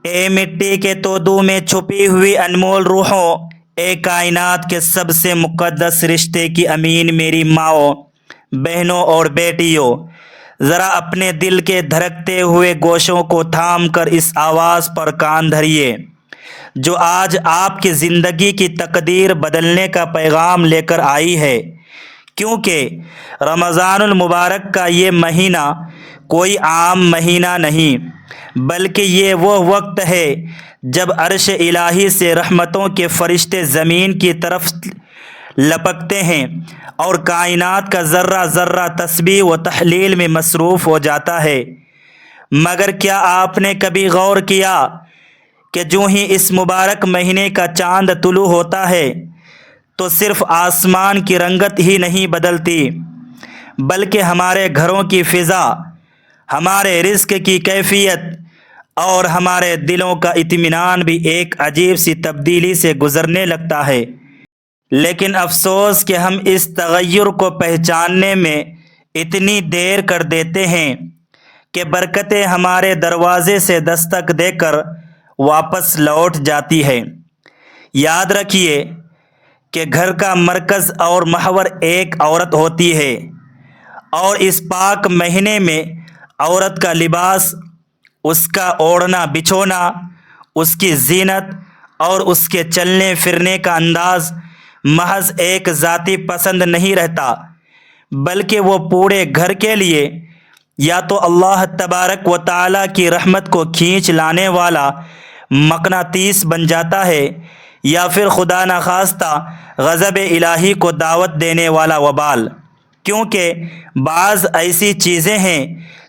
اے مٹی کے تودوں میں چھپی ہوئی انمول روحوں، اے کائنات کے سب سے مقدس رشتے کی امین میری ماؤں، بہنوں اور بیٹیوں، ذرا اپنے دل کے دھڑکتے ہوئے گوشوں کو تھام کر اس آواز پر کان دھریے جو آج آپ کی زندگی کی تقدیر بدلنے کا پیغام لے کر آئی ہے، کیونکہ رمضان المبارک کا یہ مہینہ کوئی عام مہینہ نہیں، بلکہ یہ وہ وقت ہے جب عرش الہی سے رحمتوں کے فرشتے زمین کی طرف لپکتے ہیں اور کائنات کا ذرہ ذرہ تسبیح و تحلیل میں مصروف ہو جاتا ہے۔ مگر کیا آپ نے کبھی غور کیا کہ جو ہی اس مبارک مہینے کا چاند طلوع ہوتا ہے تو صرف آسمان کی رنگت ہی نہیں بدلتی، بلکہ ہمارے گھروں کی فضا، ہمارے رزق کی کیفیت اور ہمارے دلوں کا اطمینان بھی ایک عجیب سی تبدیلی سے گزرنے لگتا ہے۔ لیکن افسوس کہ ہم اس تغیر کو پہچاننے میں اتنی دیر کر دیتے ہیں کہ برکتیں ہمارے دروازے سے دستک دے کر واپس لوٹ جاتی ہے۔ یاد رکھیے کہ گھر کا مرکز اور محور ایک عورت ہوتی ہے، اور اس پاک مہینے میں عورت کا لباس، اس کا اوڑھنا بچھونا، اس کی زینت اور اس کے چلنے پھرنے کا انداز محض ایک ذاتی پسند نہیں رہتا، بلکہ وہ پورے گھر کے لیے یا تو اللہ تبارک و تعالیٰ کی رحمت کو کھینچ لانے والا مقناطیس بن جاتا ہے، یا پھر خدا نخواستہ غضب الہی کو دعوت دینے والا وبال۔ کیونکہ بعض ایسی چیزیں ہیں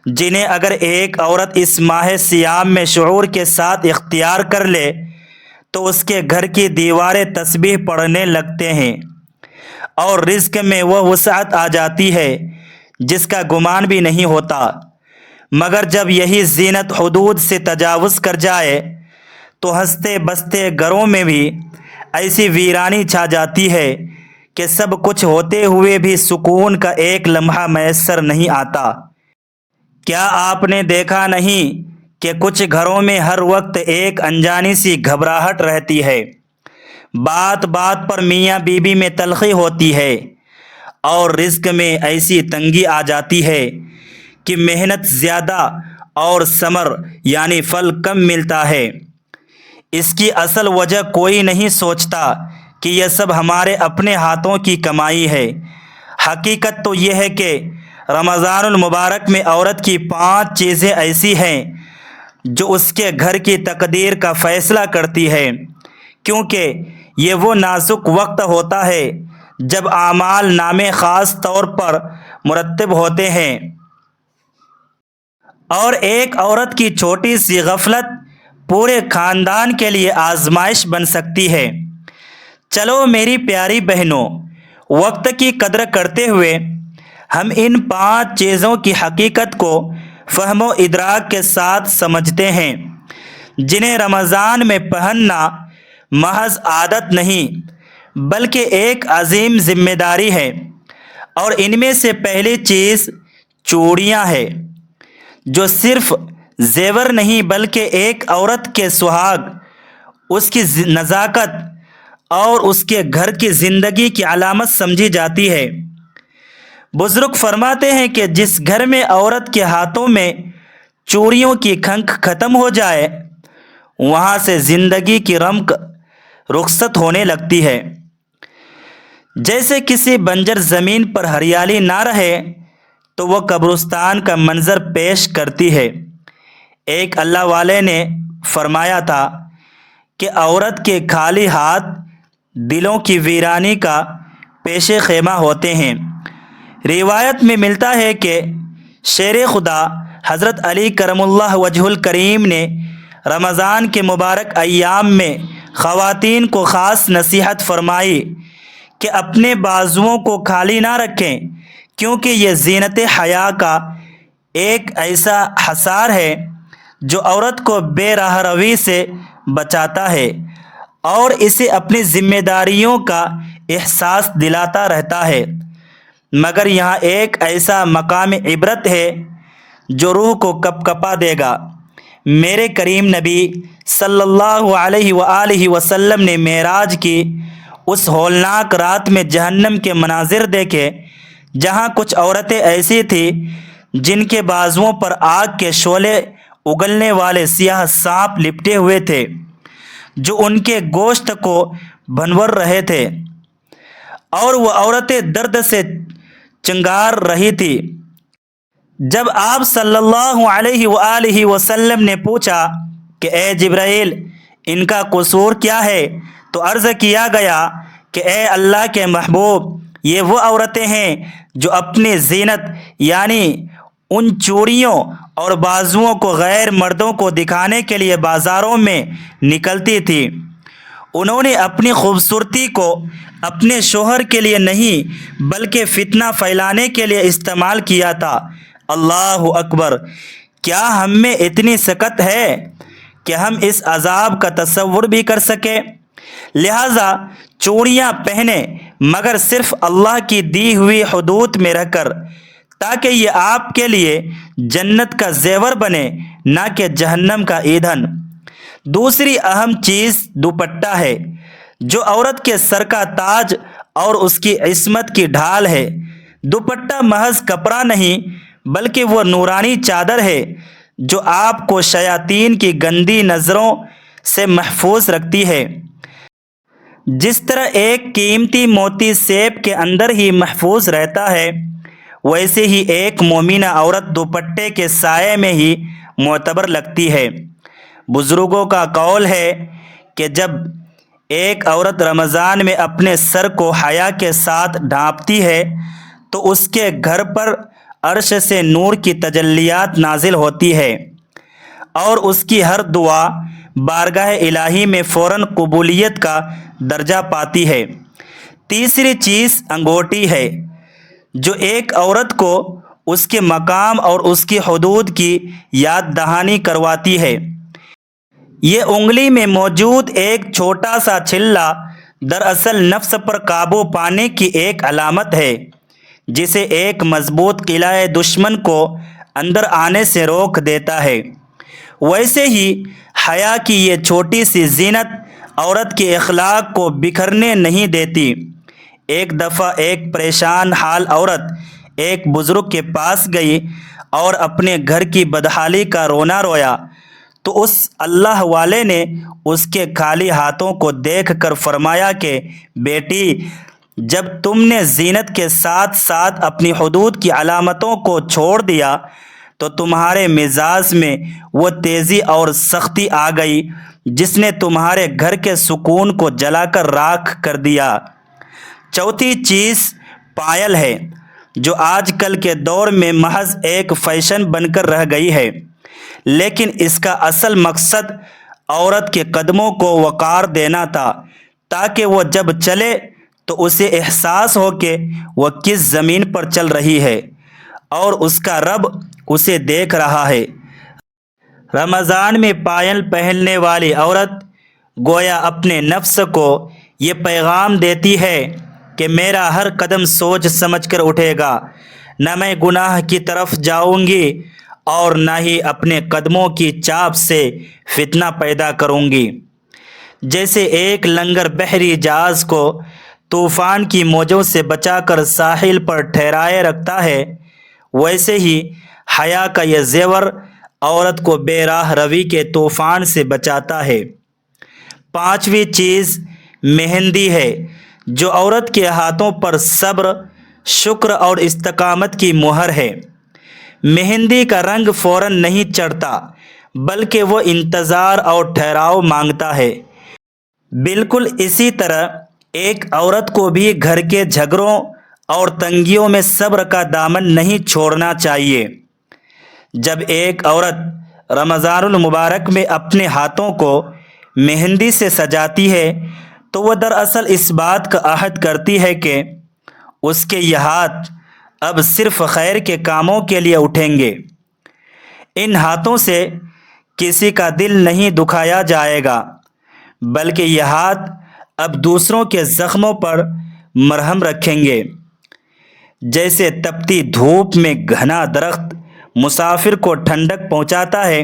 جنہیں اگر ایک عورت اس ماہ صیام میں شعور کے ساتھ اختیار کر لے تو اس کے گھر کی دیواریں تسبیح پڑھنے لگتے ہیں، اور رزق میں وہ وسعت آ جاتی ہے جس کا گمان بھی نہیں ہوتا۔ مگر جب یہی زینت حدود سے تجاوز کر جائے تو ہنستے بستے گھروں میں بھی ایسی ویرانی چھا جاتی ہے کہ سب کچھ ہوتے ہوئے بھی سکون کا ایک لمحہ میسر نہیں آتا۔ کیا آپ نے دیکھا نہیں کہ کچھ گھروں میں ہر وقت ایک انجانی سی گھبراہٹ رہتی ہے، بات بات پر میاں بیوی میں تلخی ہوتی ہے، اور رزق میں ایسی تنگی آ جاتی ہے کہ محنت زیادہ اور ثمر یعنی پھل کم ملتا ہے۔ اس کی اصل وجہ کوئی نہیں سوچتا کہ یہ سب ہمارے اپنے ہاتھوں کی کمائی ہے۔ حقیقت تو یہ ہے کہ رمضان المبارک میں عورت کی 5 چیزیں ایسی ہیں جو اس کے گھر کی تقدیر کا فیصلہ کرتی ہے، کیونکہ یہ وہ نازک وقت ہوتا ہے جب اعمال نامے خاص طور پر مرتب ہوتے ہیں، اور ایک عورت کی چھوٹی سی غفلت پورے خاندان کے لیے آزمائش بن سکتی ہے۔ چلو میری پیاری بہنوں، وقت کی قدر کرتے ہوئے ہم ان 5 چیزوں کی حقیقت کو فہم و ادراک کے ساتھ سمجھتے ہیں، جنہیں رمضان میں پہننا محض عادت نہیں بلکہ ایک عظیم ذمہ داری ہے۔ اور ان میں سے پہلی چیز چوڑیاں ہے، جو صرف زیور نہیں بلکہ ایک عورت کے سہاگ، اس کی نزاکت اور اس کے گھر کی زندگی کی علامت سمجھی جاتی ہے۔ بزرگ فرماتے ہیں کہ جس گھر میں عورت کے ہاتھوں میں چوڑیوں کی کھنک ختم ہو جائے، وہاں سے زندگی کی رمق رخصت ہونے لگتی ہے۔ جیسے کسی بنجر زمین پر ہریالی نہ رہے تو وہ قبرستان کا منظر پیش کرتی ہے۔ ایک اللہ والے نے فرمایا تھا کہ عورت کے خالی ہاتھ دلوں کی ویرانی کا پیش خیمہ ہوتے ہیں۔ روایت میں ملتا ہے کہ شیر خدا حضرت علی کرم اللہ وجہ الکریم نے رمضان کے مبارک ایام میں خواتین کو خاص نصیحت فرمائی کہ اپنے بازوؤں کو خالی نہ رکھیں، کیونکہ یہ زینت حیا کا ایک ایسا حصار ہے جو عورت کو بے راہ روی سے بچاتا ہے اور اسے اپنی ذمہ داریوں کا احساس دلاتا رہتا ہے۔ مگر یہاں ایک ایسا مقام عبرت ہے جو روح کو کپکپا دے گا۔ میرے کریم نبی صلی اللہ علیہ وآلہ وسلم نے معراج کی اس ہولناک رات میں جہنم کے مناظر دیکھے، جہاں کچھ عورتیں ایسی تھیں جن کے بازوؤں پر آگ کے شعلے اگلنے والے سیاہ سانپ لپٹے ہوئے تھے، جو ان کے گوشت کو بھنور رہے تھے، اور وہ عورتیں درد سے چنگار رہی تھی۔ جب آپ صلی اللہ علیہ وآلہ وسلم نے پوچھا کہ اے جبرائیل، ان کا قصور کیا ہے، تو عرض کیا گیا کہ اے اللہ کے محبوب، یہ وہ عورتیں ہیں جو اپنی زینت یعنی ان چوڑیوں اور بازوؤں کو غیر مردوں کو دکھانے کے لیے بازاروں میں نکلتی تھی۔ انہوں نے اپنی خوبصورتی کو اپنے شوہر کے لیے نہیں بلکہ فتنہ پھیلانے کے لیے استعمال کیا تھا۔ اللہ اکبر! کیا ہم میں اتنی سکت ہے کہ ہم اس عذاب کا تصور بھی کر سکیں؟ لہٰذا چوڑیاں پہنیں، مگر صرف اللہ کی دی ہوئی حدود میں رہ کر، تاکہ یہ آپ کے لیے جنت کا زیور بنے، نہ کہ جہنم کا ایندھن۔ دوسری اہم چیز دوپٹہ ہے، جو عورت کے سر کا تاج اور اس کی عصمت کی ڈھال ہے۔ دوپٹہ محض کپڑا نہیں بلکہ وہ نورانی چادر ہے جو آپ کو شیاطین کی گندی نظروں سے محفوظ رکھتی ہے۔ جس طرح ایک قیمتی موتی سیب کے اندر ہی محفوظ رہتا ہے، ویسے ہی ایک مومنہ عورت دوپٹے کے سائے میں ہی معتبر لگتی ہے۔ بزرگوں کا قول ہے کہ جب ایک عورت رمضان میں اپنے سر کو حیا کے ساتھ ڈھانپتی ہے تو اس کے گھر پر عرش سے نور کی تجلیات نازل ہوتی ہے، اور اس کی ہر دعا بارگاہ الہی میں فوراً قبولیت کا درجہ پاتی ہے۔ تیسری چیز انگوٹی ہے، جو ایک عورت کو اس کے مقام اور اس کی حدود کی یاد دہانی کرواتی ہے۔ یہ انگلی میں موجود ایک چھوٹا سا چھلا دراصل نفس پر قابو پانے کی ایک علامت ہے، جسے ایک مضبوط قلعہ دشمن کو اندر آنے سے روک دیتا ہے۔ ویسے ہی حیا کی یہ چھوٹی سی زینت عورت کے اخلاق کو بکھرنے نہیں دیتی۔ ایک دفعہ ایک پریشان حال عورت ایک بزرگ کے پاس گئی اور اپنے گھر کی بدحالی کا رونا رویا، تو اس اللہ والے نے اس کے خالی ہاتھوں کو دیکھ کر فرمایا کہ بیٹی، جب تم نے زینت کے ساتھ ساتھ اپنی حدود کی علامتوں کو چھوڑ دیا تو تمہارے مزاج میں وہ تیزی اور سختی آ گئی جس نے تمہارے گھر کے سکون کو جلا کر راکھ کر دیا۔ چوتھی چیز پائل ہے، جو آج کل کے دور میں محض ایک فیشن بن کر رہ گئی ہے، لیکن اس کا اصل مقصد عورت کے قدموں کو وقار دینا تھا، تاکہ وہ جب چلے تو اسے احساس ہو کہ وہ کس زمین پر چل رہی ہے اور اس کا رب اسے دیکھ رہا ہے۔ رمضان میں پائل پہننے والی عورت گویا اپنے نفس کو یہ پیغام دیتی ہے کہ میرا ہر قدم سوچ سمجھ کر اٹھے گا، نہ میں گناہ کی طرف جاؤں گی اور نہ ہی اپنے قدموں کی چاپ سے فتنہ پیدا کروں گی۔ جیسے ایک لنگر بحری جہاز کو طوفان کی موجوں سے بچا کر ساحل پر ٹھہرائے رکھتا ہے، ویسے ہی حیا کا یہ زیور عورت کو بے راہ روی کے طوفان سے بچاتا ہے۔ پانچویں چیز مہندی ہے، جو عورت کے ہاتھوں پر صبر، شکر اور استقامت کی مہر ہے۔ مہندی کا رنگ فوراً نہیں چڑھتا، بلکہ وہ انتظار اور ٹھہراؤ مانگتا ہے۔ بالکل اسی طرح ایک عورت کو بھی گھر کے جھگڑوں اور تنگیوں میں صبر کا دامن نہیں چھوڑنا چاہیے۔ جب ایک عورت رمضان المبارک میں اپنے ہاتھوں کو مہندی سے سجاتی ہے تو وہ دراصل اس بات کا عہد کرتی ہے کہ اس کے یہ ہاتھ اب صرف خیر کے کاموں کے لیے اٹھیں گے۔ ان ہاتھوں سے کسی کا دل نہیں دکھایا جائے گا، بلکہ یہ ہاتھ اب دوسروں کے زخموں پر مرہم رکھیں گے۔ جیسے تپتی دھوپ میں گھنا درخت مسافر کو ٹھنڈک پہنچاتا ہے،